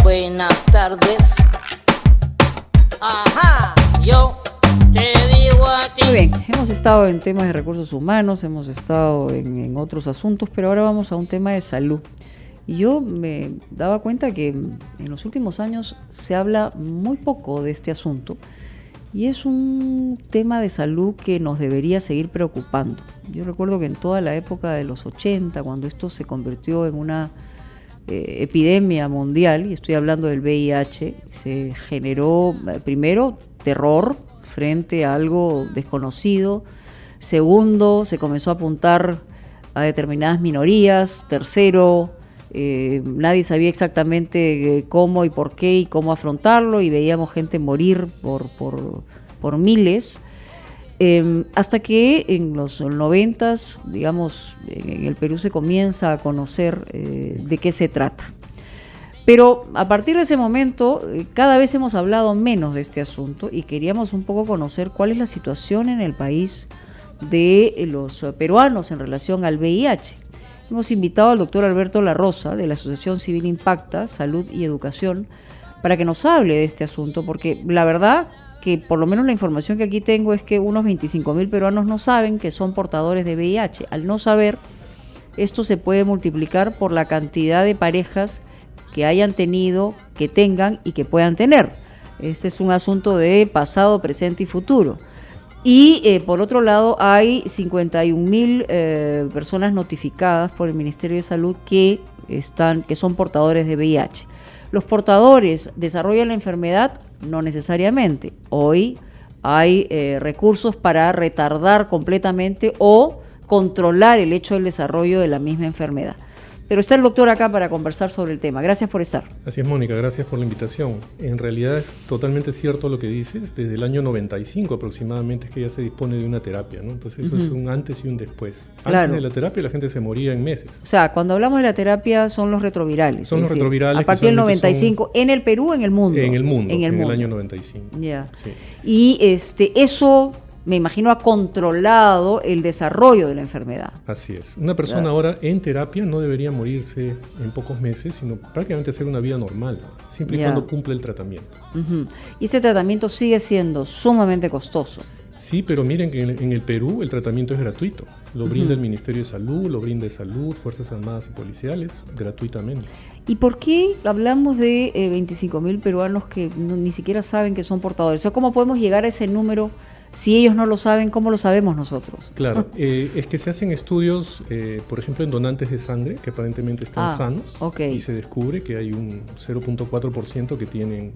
Buenas tardes. Ajá, yo te digo a ti. Muy bien, hemos estado en temas de recursos humanos, hemos estado en otros asuntos, pero ahora vamos a un tema de salud. Y yo me daba cuenta que en los últimos años se habla muy poco de este asunto y es un tema de salud que nos debería seguir preocupando. Yo recuerdo que en toda la época de los 80, cuando esto se convirtió en una epidemia mundial, y estoy hablando del VIH, se generó primero terror frente a algo desconocido. Segundo, se comenzó a apuntar a determinadas minorías. Tercero, nadie sabía exactamente cómo y por qué y cómo afrontarlo, y veíamos gente morir por miles. Hasta que en los 90s, digamos, en el Perú se comienza a conocer de qué se trata. Pero a partir de ese momento, cada vez hemos hablado menos de este asunto y queríamos un poco conocer cuál es la situación en el país de los peruanos en relación al VIH. Hemos invitado al doctor Alberto La Rosa, de la Asociación Civil Impacta, Salud y Educación, para que nos hable de este asunto, porque la verdad que por lo menos la información que aquí tengo es que unos 25.000 peruanos no saben que son portadores de VIH. Al no saber, esto se puede multiplicar por la cantidad de parejas que hayan tenido, que tengan y que puedan tener. Este es un asunto de pasado, presente y futuro. Y por otro lado, hay 51.000 personas notificadas por el Ministerio de Salud que son portadores de VIH. ¿Los portadores desarrollan la enfermedad? No necesariamente. Hoy hay recursos para retardar completamente o controlar el hecho del desarrollo de la misma enfermedad. Pero está el doctor acá para conversar sobre el tema. Gracias por estar. Así es, Mónica, gracias por la invitación. En realidad es totalmente cierto lo que dices. Desde el año 95 aproximadamente es que ya se dispone de una terapia, ¿no? Entonces eso es un antes y un después. Claro. Antes de la terapia la gente se moría en meses. O sea, cuando hablamos de la terapia son los retrovirales. Son los retrovirales. A partir del 95, ¿en el Perú o en el mundo? En el mundo, en el año 95. Ya. Sí. Y eso, me imagino, ha controlado el desarrollo de la enfermedad. Así es. Una persona ahora en terapia no debería morirse en pocos meses, sino prácticamente hacer una vida normal, siempre y cuando cumple el tratamiento. Y ese tratamiento sigue siendo sumamente costoso. Sí, pero miren que en el Perú el tratamiento es gratuito. Lo brinda el Ministerio de Salud, lo brinda Salud, Fuerzas Armadas y Policiales, gratuitamente. ¿Y por qué hablamos de 25.000 peruanos que ni siquiera saben que son portadores? O sea, ¿cómo podemos llegar a ese número? Si ellos no lo saben, ¿cómo lo sabemos nosotros? Claro, es que se hacen estudios, por ejemplo, en donantes de sangre, que aparentemente están sanos, y se descubre que hay un 0.4% que tienen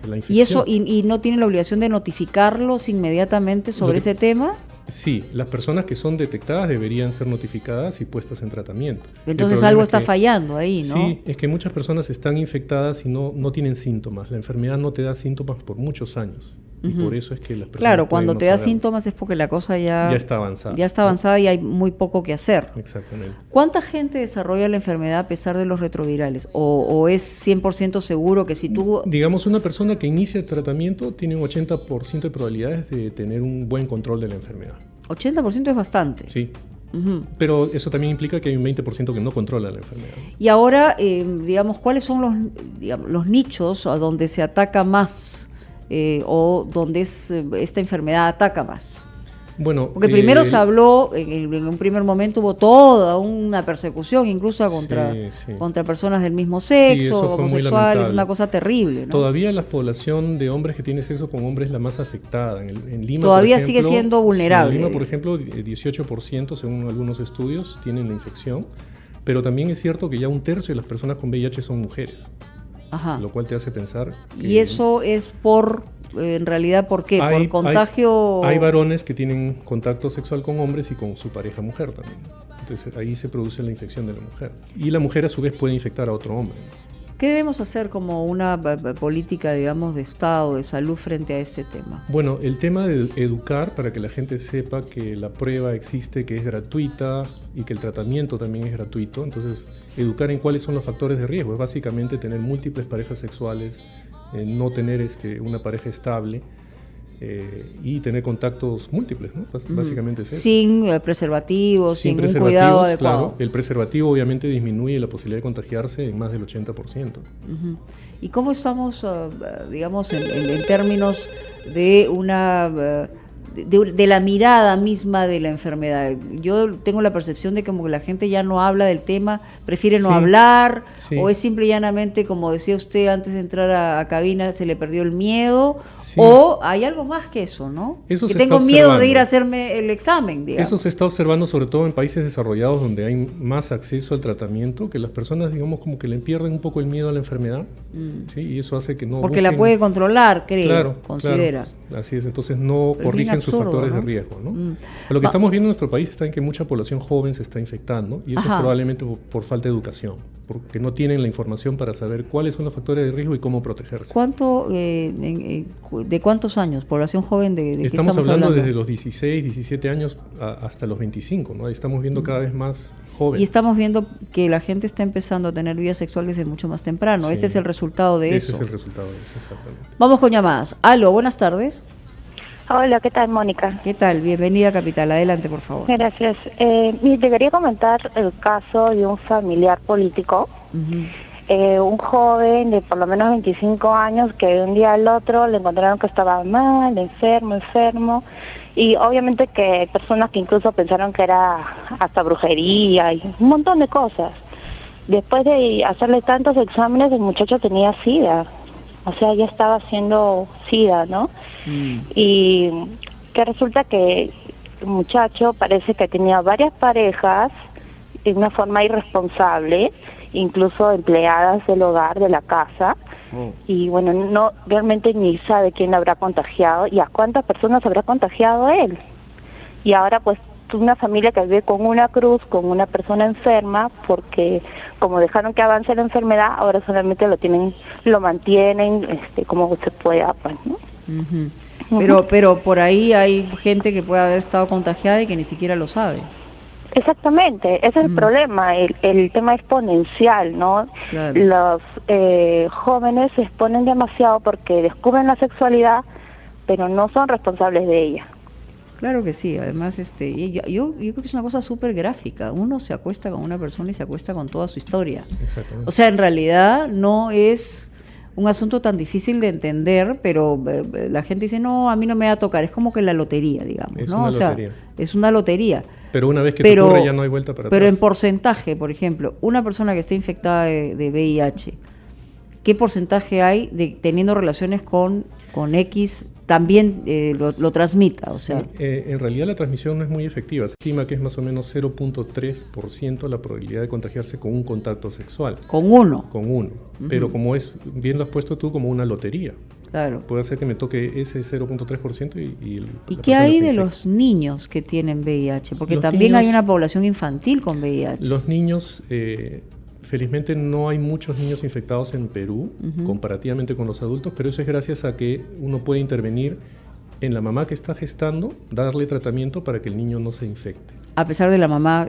la infección. ¿Y eso y no tienen la obligación de notificarlos inmediatamente sobre ese tema? Sí, las personas que son detectadas deberían ser notificadas y puestas en tratamiento. Entonces algo está fallando ahí, ¿no? Sí, es que muchas personas están infectadas y no tienen síntomas. La enfermedad no te da síntomas por muchos años. Y por eso es que las personas... Claro, cuando te da síntomas es porque la cosa ya está avanzada. Ya está avanzada, ¿no? Y hay muy poco que hacer. Exactamente. ¿Cuánta gente desarrolla la enfermedad a pesar de los retrovirales? ¿O es 100% seguro que si tú... Digamos, una persona que inicia el tratamiento tiene un 80% de probabilidades de tener un buen control de la enfermedad. 80% es bastante. Sí. Pero eso también implica que hay un 20% que no controla la enfermedad. Y ahora, digamos, ¿cuáles son los nichos a donde se ataca más o donde esta enfermedad ataca más? Bueno, porque primero se habló, en un primer momento hubo toda una persecución incluso contra personas del mismo sexo, homosexuales, una cosa terrible, ¿no? Todavía la población de hombres que tiene sexo con hombres es la más afectada. En Lima, todavía por ejemplo, sigue siendo vulnerable. En Lima, por ejemplo, 18%, según algunos estudios, tienen la infección, pero también es cierto que ya 1/3 de las personas con VIH son mujeres. Ajá. Lo cual te hace pensar que... ¿Y eso es en realidad, por qué? ¿Por contagio? Hay varones que tienen contacto sexual con hombres y con su pareja mujer también. Entonces ahí se produce la infección de la mujer. Y la mujer a su vez puede infectar a otro hombre. ¿Qué debemos hacer como una política, digamos, de Estado, de salud frente a este tema? Bueno, el tema de educar para que la gente sepa que la prueba existe, que es gratuita y que el tratamiento también es gratuito. Entonces, educar en cuáles son los factores de riesgo. Es básicamente tener múltiples parejas sexuales, no tener una pareja estable. y tener contactos múltiples, ¿no? Básicamente es eso. Sin preservativos, sin un cuidado adecuado. Claro, el preservativo obviamente disminuye la posibilidad de contagiarse en más del 80%. ¿Y cómo estamos, digamos, en términos de una... De la mirada misma de la enfermedad? Yo tengo la percepción de que como que la gente ya no habla del tema, prefiere no hablar, o es simple y llanamente, como decía usted antes de entrar a cabina, se le perdió el miedo, o hay algo más que eso, ¿no? Eso que se tengo está miedo observando. de ir a hacerme el examen, digamos. Eso se está observando sobre todo en países desarrollados donde hay más acceso al tratamiento, que las personas, digamos, como que le pierden un poco el miedo a la enfermedad, ¿sí? Y eso hace que no porque busquen... la puede controlar, creo, claro, considera. Claro, así es, entonces no corrigen sus factores, ¿no?, de riesgo, ¿no? Lo que estamos viendo en nuestro país está en que mucha población joven se está infectando, y eso es probablemente por falta de educación, porque no tienen la información para saber cuáles son los factores de riesgo y cómo protegerse. ¿De cuántos años? ¿Población joven de qué estamos hablando? Desde los 16, 17 años hasta los 25, ¿no? Ahí estamos viendo cada vez más jóvenes. Y estamos viendo que la gente está empezando a tener vida sexual desde mucho más temprano. Sí. Este es el resultado de eso. Ese es el resultado de eso, exactamente. Vamos con llamadas. Aló, buenas tardes. Hola, ¿qué tal, Mónica? ¿Qué tal? Bienvenida a Capital. Adelante, por favor. Gracias. Te quería comentar el caso de un familiar político, un joven de por lo menos 25 años que de un día al otro le encontraron que estaba mal, enfermo, y obviamente que hay personas que incluso pensaron que era hasta brujería y un montón de cosas. Después de hacerle tantos exámenes, el muchacho tenía SIDA. O sea, ya estaba haciendo SIDA, ¿no? Y que resulta que el muchacho parece que tenía varias parejas de una forma irresponsable, incluso empleadas del hogar, de la casa, y bueno, no realmente ni sabe quién habrá contagiado y a cuántas personas habrá contagiado él. Y ahora pues una familia que vive con una cruz, con una persona enferma, porque como dejaron que avance la enfermedad, ahora solamente lo mantienen como se pueda, pues, ¿no? Pero por ahí hay gente que puede haber estado contagiada y que ni siquiera lo sabe. Exactamente, ese es el problema, el tema exponencial, ¿no? Claro. Los jóvenes se exponen demasiado porque descubren la sexualidad, pero no son responsables de ella. Claro que sí, además yo creo que es una cosa súper gráfica. Uno se acuesta con una persona y se acuesta con toda su historia. Exactamente. O sea, en realidad no es un asunto tan difícil de entender, pero la gente dice, no, a mí no me va a tocar. Es como que la lotería, digamos, es ¿no? Una lotería. Es una lotería. Pero una vez que te ocurre ya no hay vuelta para atrás. Pero en porcentaje, por ejemplo, una persona que esté infectada de VIH, ¿qué porcentaje hay de teniendo relaciones con X también lo transmita? O sea, en realidad la transmisión no es muy efectiva. Se estima que es más o menos 0.3% la probabilidad de contagiarse con un contacto sexual. Con uno. Pero como es, bien lo has puesto tú, como una lotería. Claro. Puede ser que me toque ese 0.3% ¿Y qué hay de los niños que tienen VIH? Porque también hay una población infantil con VIH. Los niños, felizmente no hay muchos niños infectados en Perú, comparativamente con los adultos, pero eso es gracias a que uno puede intervenir en la mamá que está gestando, darle tratamiento para que el niño no se infecte. A pesar de la mamá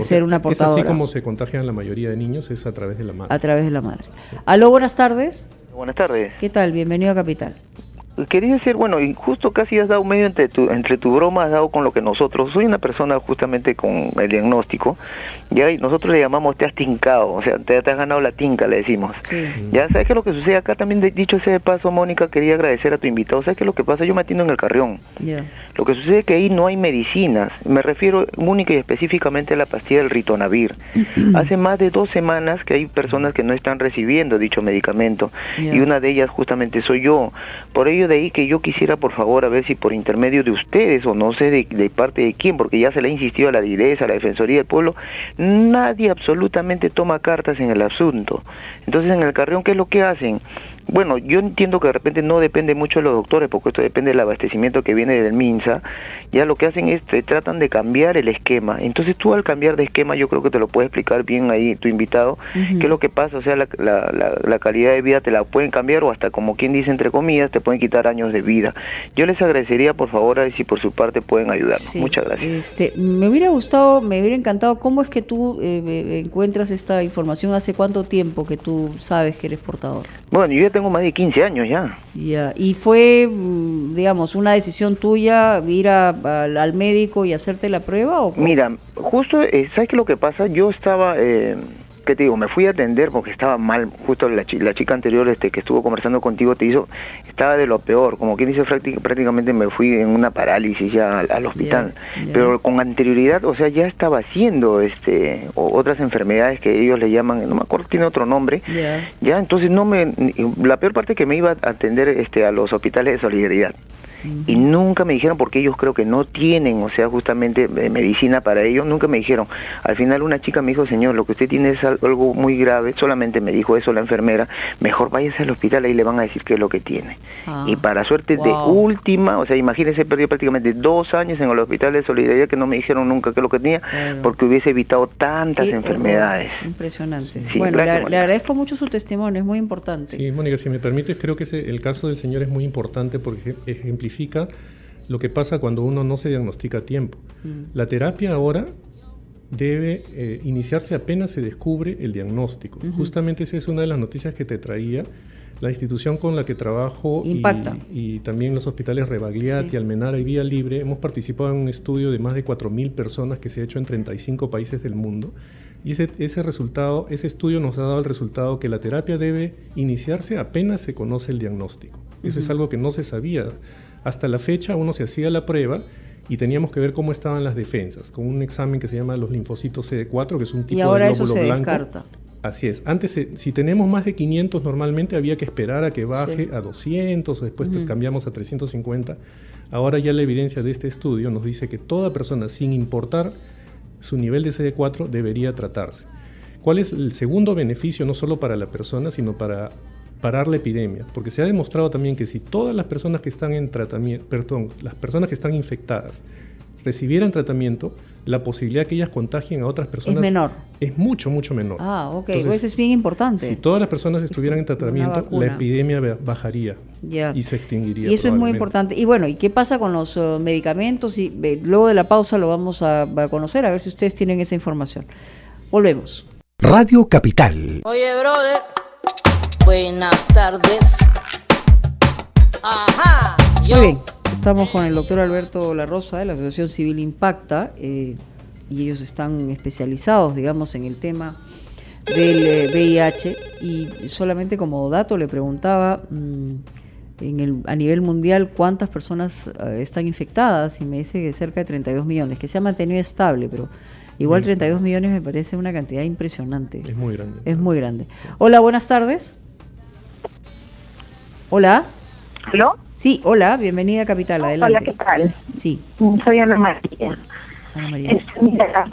ser una portadora. Es así como se contagian la mayoría de niños, es a través de la madre. A través de la madre. Sí. Aló, buenas tardes. Buenas tardes. ¿Qué tal? Bienvenido a Capital. Quería decir, bueno, y justo casi has dado medio entre tu broma, has dado con lo que nosotros, soy una persona justamente con el diagnóstico, ya, y nosotros le llamamos te has tincado, o sea, te has ganado la tinca, le decimos. Sí. Ya, ¿sabes qué es lo que sucede acá? También, dicho ese de paso, Mónica, quería agradecer a tu invitado. ¿Sabes qué es lo que pasa? Yo me atiendo en el Carrión. Yeah. Lo que sucede es que ahí no hay medicinas, me refiero única y específicamente a la pastilla del ritonavir. Hace más de 2 semanas que hay personas que no están recibiendo dicho medicamento, y una de ellas justamente soy yo. Por ello de ahí que yo quisiera, por favor, a ver si por intermedio de ustedes, o no sé de parte de quién, porque ya se le ha insistido a la DIRESA, a la Defensoría del Pueblo, nadie absolutamente toma cartas en el asunto. Entonces, en el Carrión, ¿qué es lo que hacen? Bueno, yo entiendo que de repente no depende mucho de los doctores, porque esto depende del abastecimiento que viene del MINSA. Ya lo que hacen es, tratan de cambiar el esquema. Entonces tú al cambiar de esquema, yo creo que te lo puede explicar bien ahí tu invitado, qué es lo que pasa. O sea, la calidad de vida te la pueden cambiar, o hasta, como quien dice, entre comillas, te pueden quitar años de vida. Yo les agradecería, por favor, a ver si por su parte pueden ayudarnos. Sí. Muchas gracias. Me hubiera encantado, ¿cómo es que tú encuentras esta información? ¿Hace cuánto tiempo que tú sabes que eres portador? Bueno, yo ya tengo tengo más de 15 años ya. Ya. ¿Y fue, digamos, una decisión tuya ir al médico y hacerte la prueba? ¿O cómo? Mira, justo, ¿sabes qué lo que pasa? Yo estaba, ¿qué te digo? Me fui a atender porque estaba mal. Justo la chica anterior que estuvo conversando contigo estaba de lo peor. Como quien dice, prácticamente me fui en una parálisis ya al hospital. Yeah. Pero con anterioridad, o sea, ya estaba haciendo otras enfermedades que ellos le llaman, no me acuerdo, tiene otro nombre. Yeah. Ya, entonces la peor parte es que me iba a atender a los hospitales de Solidaridad. Y nunca me dijeron, porque ellos creo que no tienen, o sea, justamente medicina para ellos, nunca me dijeron. Al final una chica me dijo, señor, lo que usted tiene es algo muy grave, solamente me dijo eso la enfermera, mejor váyase al hospital, ahí le van a decir qué es lo que tiene. Y para suerte de última, o sea, imagínense, perdí prácticamente 2 años en el hospital de Solidaridad que no me dijeron nunca qué es lo que tenía, porque hubiese evitado tantas enfermedades. Impresionante. Sí, bueno, gracias, le agradezco mucho su testimonio, es muy importante. Sí, Mónica, si me permites, creo que el caso del señor es muy importante porque ejemplifica lo que pasa cuando uno no se diagnostica a tiempo. La terapia ahora debe iniciarse apenas se descubre el diagnóstico. Justamente esa es una de las noticias que te traía. La institución con la que trabajo y también los hospitales Rebagliati, Almenara y Vía Libre hemos participado en un estudio de más de 4.000 personas que se ha hecho en 35 países del mundo. Y ese estudio nos ha dado el resultado que la terapia debe iniciarse apenas se conoce el diagnóstico. Eso es algo que no se sabía. Hasta la fecha uno se hacía la prueba y teníamos que ver cómo estaban las defensas, con un examen que se llama los linfocitos CD4, que es un tipo de glóbulo blanco. Y ahora eso se descarta. Así es. Antes, si tenemos más de 500, normalmente había que esperar a que baje a 200, o después cambiamos a 350. Ahora ya la evidencia de este estudio nos dice que toda persona, sin importar su nivel de CD4, debería tratarse. ¿Cuál es el segundo beneficio, no solo para la persona, sino para parar la epidemia? Porque se ha demostrado también que si todas las personas que están las personas que están infectadas recibieran tratamiento, la posibilidad que ellas contagien a otras personas es menor. Es mucho, mucho menor. Ok, entonces, pues es bien importante. Si todas las personas estuvieran en tratamiento, la epidemia bajaría y se extinguiría. Y eso es muy importante. Y bueno, ¿y qué pasa con los medicamentos? Y luego de la pausa lo vamos a conocer, a ver si ustedes tienen esa información. Volvemos. Radio Capital. Oye, brother, buenas tardes. Ajá. Muy bien, estamos con el doctor Alberto La Rosa de la Asociación Civil Impacta y ellos están especializados, digamos, en el tema del VIH. Y solamente como dato le preguntaba a nivel mundial cuántas personas están infectadas, y me dice que cerca de 32 millones, que se ha mantenido estable, pero igual 32 millones me parece una cantidad impresionante. Es muy grande. Es muy grande. Hola, buenas tardes. Hola. ¿Aló? Sí, hola, bienvenida a Capital, adelante. Hola, ¿qué tal? Sí. Soy Ana María. Ana María. Mira,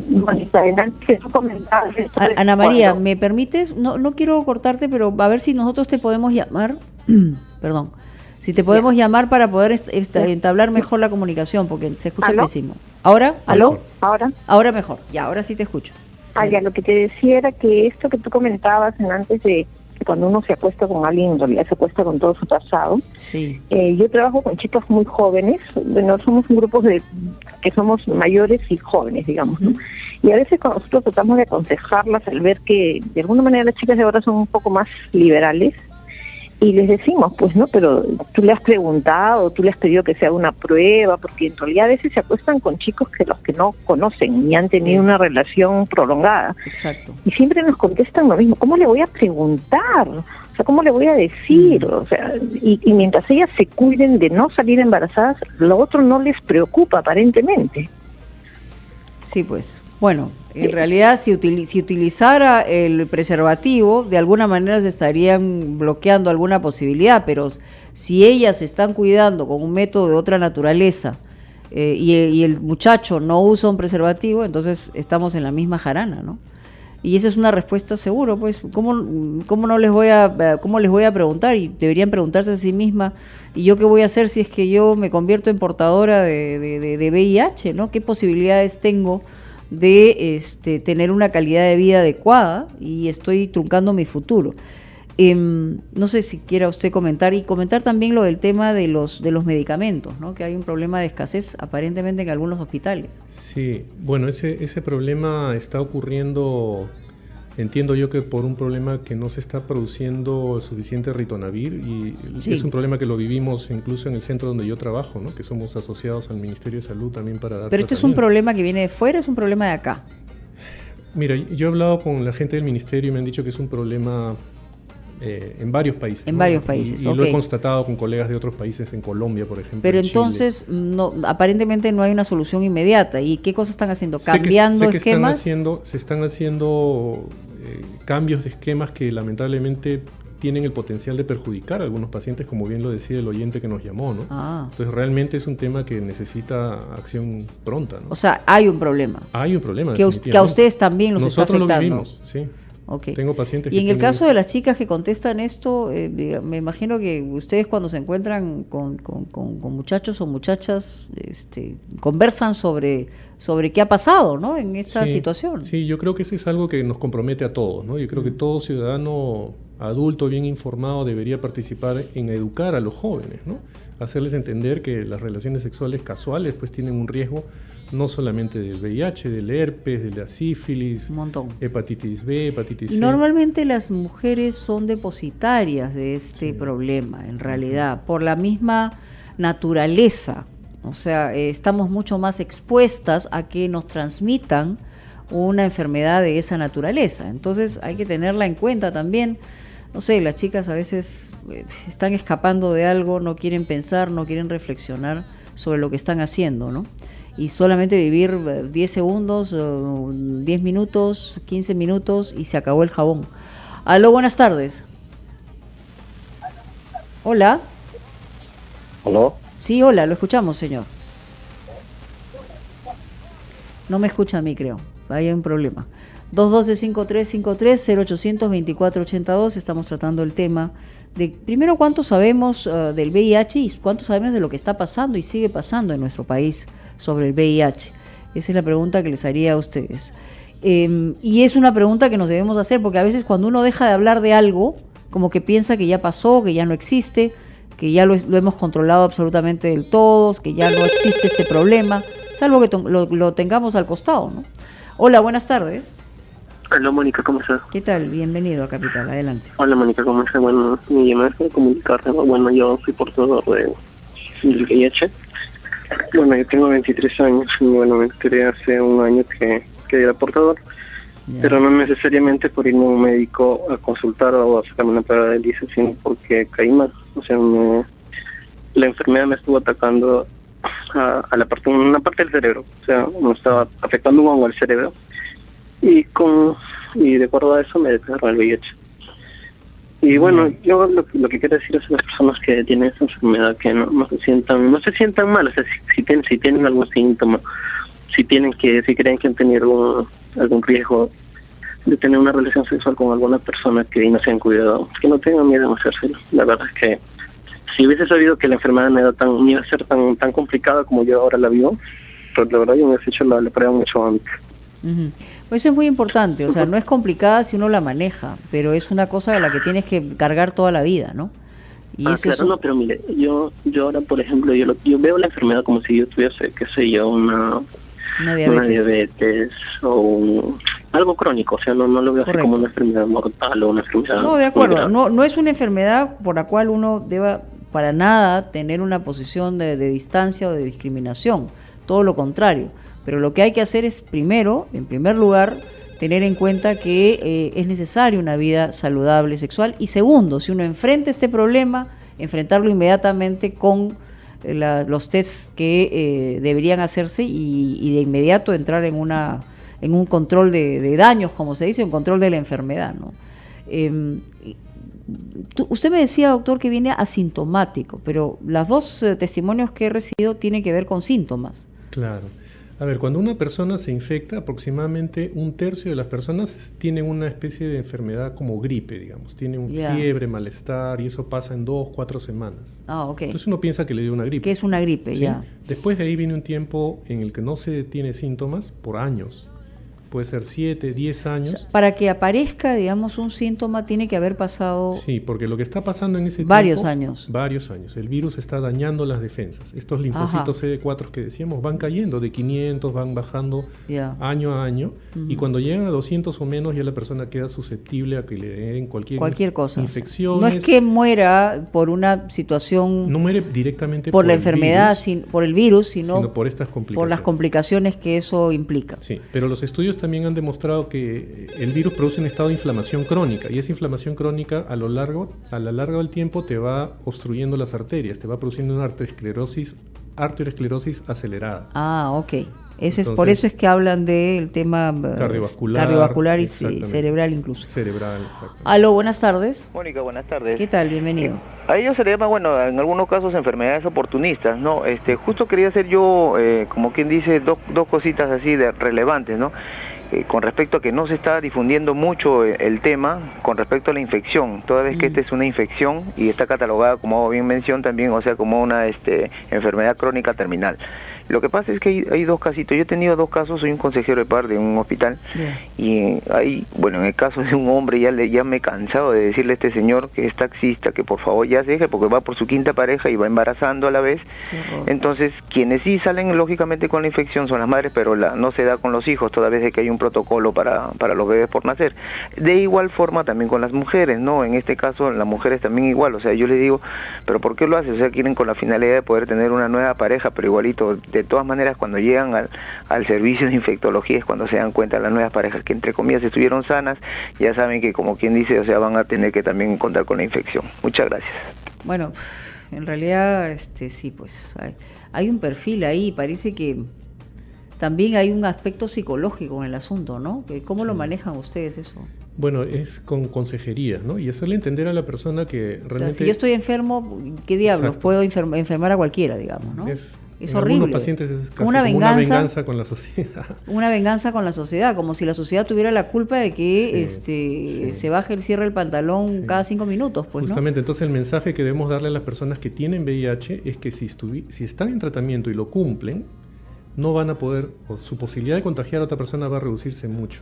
Mónica, adelante, que tú comentabas esto de Ana María, cuando- ¿me permites? No quiero cortarte, pero a ver si nosotros te podemos llamar. Perdón. Si te podemos llamar para poder entablar mejor la comunicación, porque se escucha ¿Aló? pésimo. ¿Ahora? ¿Aló? ¿Ahora? Ahora mejor. Ya, ahora sí te escucho. Ya, lo que te decía era que esto que tú comentabas antes de que cuando uno se acuesta con alguien, en realidad se acuesta con todo su pasado. Sí. Yo trabajo con chicas muy jóvenes, bueno, somos un grupo que somos mayores y jóvenes, digamos, ¿no? Y a veces cuando nosotros tratamos de aconsejarlas al ver que de alguna manera las chicas de ahora son un poco más liberales, y les decimos, pues, ¿no? Pero tú le has preguntado, tú le has pedido que se haga una prueba, porque en realidad a veces se acuestan con chicos que los que no conocen ni han tenido una relación prolongada. Exacto. Y siempre nos contestan lo mismo, ¿cómo le voy a preguntar? O sea, ¿cómo le voy a decir? O sea, y mientras ellas se cuiden de no salir embarazadas, lo otro no les preocupa aparentemente. Sí, pues. Bueno, en realidad si utilizara el preservativo, de alguna manera se estarían bloqueando alguna posibilidad, pero si ellas se están cuidando con un método de otra naturaleza y el muchacho no usa un preservativo, entonces estamos en la misma jarana, ¿no? Y esa es una respuesta seguro, pues, ¿cómo les voy a preguntar? Y deberían preguntarse a sí misma, ¿y yo qué voy a hacer si es que yo me convierto en portadora de VIH, ¿no? ¿Qué posibilidades tengo de tener una calidad de vida adecuada y estoy truncando mi futuro? No sé si quiera usted comentar también lo del tema de los medicamentos, ¿no? Que hay un problema de escasez aparentemente en algunos hospitales. Sí, bueno, ese problema está ocurriendo Entiendo yo que por un problema que no se está produciendo suficiente ritonavir, y Sí. es un problema que lo vivimos incluso en el centro donde yo trabajo, ¿no? Que somos asociados al Ministerio de Salud también para dar Pero este es un tratamiento. problema que viene de fuera, es un problema de acá. Mira, yo he hablado con la gente del ministerio y me han dicho que es un problema en varios países. En ¿no? varios países, Y lo he ok. constatado con colegas de otros países, en Colombia, por ejemplo. Pero en Chile. entonces, no, aparentemente no hay una solución inmediata. ¿Y qué cosas están haciendo? Sé que ¿Cambiando se esquemas? están haciendo cambios de esquemas que lamentablemente tienen el potencial de perjudicar a algunos pacientes, como bien lo decía el oyente que nos llamó, ¿no? Ah, Entonces realmente es un tema que necesita acción pronta, ¿no? o sea, hay un problema. Hay un problema, Que a definitivamente. ustedes también los está Nosotros lo afectando. vivimos, sí. Ok. Tengo pacientes Y que en el tienen caso eso. de las chicas que contestan esto, me imagino que ustedes cuando se encuentran con muchachos o muchachas, conversan sobre qué ha pasado, ¿no? En esta Sí, situación. Sí, yo creo que eso es algo que nos compromete a todos, ¿no? Yo creo que todo ciudadano adulto bien informado debería participar en educar a los jóvenes, ¿no? Hacerles entender que las relaciones sexuales casuales pues tienen un riesgo no solamente del VIH, del herpes, de la sífilis, Un montón. hepatitis B, hepatitis Y C. normalmente las mujeres son depositarias de este problema, en realidad, por la misma naturaleza. O sea, estamos mucho más expuestas a que nos transmitan una enfermedad de esa naturaleza. Entonces hay que tenerla en cuenta también. No sé, las chicas a veces están escapando de algo, no quieren pensar, no quieren reflexionar sobre lo que están haciendo, ¿no? Y solamente vivir 10 segundos, 10 minutos, 15 minutos y se acabó el jabón. Aló, buenas tardes. Hola. ¿Aló? Sí, hola, lo escuchamos, señor. No me escucha a mí, creo. Ahí hay un problema. 212-5353-0800-2482. Estamos tratando el tema de, primero, cuánto sabemos del VIH y cuánto sabemos de lo que está pasando y sigue pasando en nuestro país sobre el VIH. Esa es la pregunta que les haría a ustedes. Y es una pregunta que nos debemos hacer porque a veces cuando uno deja de hablar de algo, como que piensa que ya pasó, que ya no existe, que ya lo hemos controlado absolutamente del todo, que ya no existe este problema, salvo que lo tengamos al costado, ¿no? Hola, buenas tardes. Hola, Mónica, ¿cómo estás? ¿Qué tal? Bienvenido a Capital, adelante. Hola, Mónica, ¿cómo estás? Bueno, mi llamada es para comunicarte. Bueno, yo soy portador del VIH. Bueno, yo tengo 23 años y bueno, me enteré hace un año que era portador, Ya. pero no necesariamente por irme a un médico a consultar o a sacarme una prueba de ELISA, sino porque caí mal. O sea, la enfermedad me estuvo atacando a una parte del cerebro. O sea, me estaba afectando un hongo al cerebro. Y de acuerdo a eso me declaró el VIH. Y bueno, yo lo que quiero decir es a las personas que tienen esa enfermedad que no se sientan mal, o sea, si tienen algún síntoma, si creen que han tenido algún riesgo de tener una relación sexual con alguna persona que no se han cuidado, que no tengan miedo en hacérselo. La verdad es que si hubiese sabido que la enfermedad no iba a ser tan complicada como yo ahora la vivo, pues la verdad yo me hubiese hecho la prueba mucho antes. Uh-huh. Pues eso es muy importante, o sea, no es complicada si uno la maneja, pero es una cosa de la que tienes que cargar toda la vida, ¿no? Y eso claro, no, pero mire, yo ahora, por ejemplo, yo veo la enfermedad como si yo tuviese, qué sé yo, una diabetes o algo crónico, o sea, no lo veo así como una enfermedad mortal o una enfermedad... No, de acuerdo, no es una enfermedad por la cual uno deba para nada tener una posición de distancia o de discriminación, todo lo contrario. Pero lo que hay que hacer es, primero, en primer lugar, tener en cuenta que es necesaria una vida saludable sexual. Y segundo, si uno enfrenta este problema, enfrentarlo inmediatamente con los tests que deberían hacerse y de inmediato entrar en un control de daños, como se dice, un control de la enfermedad, ¿no? Usted me decía, doctor, que viene asintomático, pero los dos testimonios que he recibido tienen que ver con síntomas. Claro. A ver, cuando una persona se infecta, aproximadamente 1/3 de las personas tienen una especie de enfermedad como gripe, digamos. Tienen fiebre, malestar, y eso pasa en 2-4 semanas. Ah, ok. Entonces uno piensa que le dio una gripe. Que es una gripe, ¿sí? ya. Después de ahí viene un tiempo en el que no se tiene síntomas por años. puede ser 7, 10 años. O sea, para que aparezca, digamos, un síntoma tiene que haber pasado Sí, porque lo que está pasando en ese varios tiempo, años. Varios años. El virus está dañando las defensas. Estos linfocitos CD4 que decíamos van cayendo de 500, van bajando Ya. año a año, y cuando llegan a 200 o menos ya la persona queda susceptible a que le den cualquier cosa. infección. No es que muera por una situación, No muere directamente por la el enfermedad, virus, por el virus, sino por estas complicaciones. por las complicaciones que eso implica. Sí, pero los estudios también han demostrado que el virus produce un estado de inflamación crónica, y esa inflamación crónica a lo largo del tiempo te va obstruyendo las arterias, te va produciendo una arteriosclerosis acelerada. Ah, ok. Por Entonces, eso es que hablan del tema cardiovascular y cerebral incluso. Cerebral, exacto. Aló, buenas tardes. Mónica, buenas tardes. ¿Qué tal? Bienvenido. A ellos se le llama, bueno, en algunos casos enfermedades oportunistas, ¿no? Justo quería hacer yo, como quien dice, dos cositas así de relevantes, ¿no? Con respecto a que no se está difundiendo mucho el tema con respecto a la infección, toda vez que esta es una infección y está catalogada, como bien mencioné también, o sea, como una enfermedad crónica terminal. Lo que pasa es que hay dos casitos. Yo he tenido dos casos, soy un consejero de par de un hospital, y ahí, bueno, en el caso de un hombre ya me he cansado de decirle a este señor que es taxista que por favor ya se deje, porque va por su quinta pareja y va embarazando a la vez. Entonces, quienes sí salen lógicamente con la infección son las madres, pero no se da con los hijos, toda vez de que hay un protocolo para los bebés por nacer. De igual forma también con las mujeres, ¿no? En este caso, las mujeres también igual. O sea, yo les digo, ¿pero por qué lo hacen? O sea, quieren con la finalidad de poder tener una nueva pareja, pero igualito, de todas maneras, cuando llegan al servicio de infectología es cuando se dan cuenta las nuevas parejas que, entre comillas, estuvieron sanas, ya saben que, como quien dice, o sea, van a tener que también contar con la infección. Muchas gracias. Bueno, en realidad, sí, pues hay un perfil ahí, parece que también hay un aspecto psicológico en el asunto, ¿no? ¿Cómo lo manejan ustedes eso? Bueno, es con consejería, ¿no? Y hacerle entender a la persona que realmente... O sea, si yo estoy enfermo, ¿qué diablos? Exacto. Puedo enfermar a cualquiera, digamos, ¿no? Es en horrible. algunos pacientes es casi como una venganza con la sociedad. Una venganza con la sociedad, como si la sociedad tuviera la culpa de que se baje el cierre del pantalón cada 5 minutos, pues, justamente, ¿no? Entonces el mensaje que debemos darle a las personas que tienen VIH es que si están en tratamiento y lo cumplen, no van a poder, o su posibilidad de contagiar a otra persona va a reducirse mucho.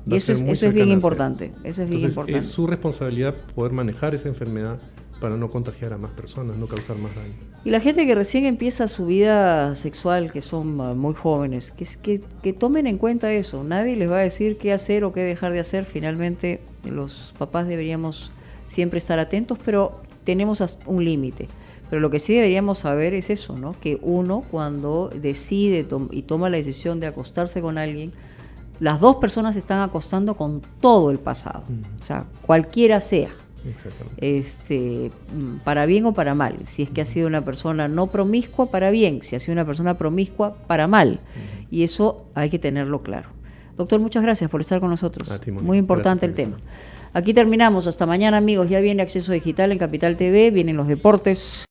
Y eso es bien importante. Eso es bien importante. Es su responsabilidad poder manejar esa enfermedad para no contagiar a más personas, no causar más daño. Y la gente que recién empieza su vida sexual, que son muy jóvenes, que tomen en cuenta eso. Nadie les va a decir qué hacer o qué dejar de hacer. Finalmente, los papás deberíamos siempre estar atentos, pero tenemos un límite. Pero lo que sí deberíamos saber es eso, ¿no? Que uno, cuando decide y toma la decisión de acostarse con alguien, las dos personas se están acostando con todo el pasado. O sea, cualquiera sea. Exactamente. Para bien o para mal. Si es que ha sido una persona no promiscua, para bien. Si ha sido una persona promiscua, para mal. Y eso hay que tenerlo claro. Doctor, muchas gracias por estar con nosotros. A ti, Mónica. Muy importante el tema. Aquí terminamos. Hasta mañana, amigos. Ya viene Acceso Digital en Capital TV. Vienen los deportes.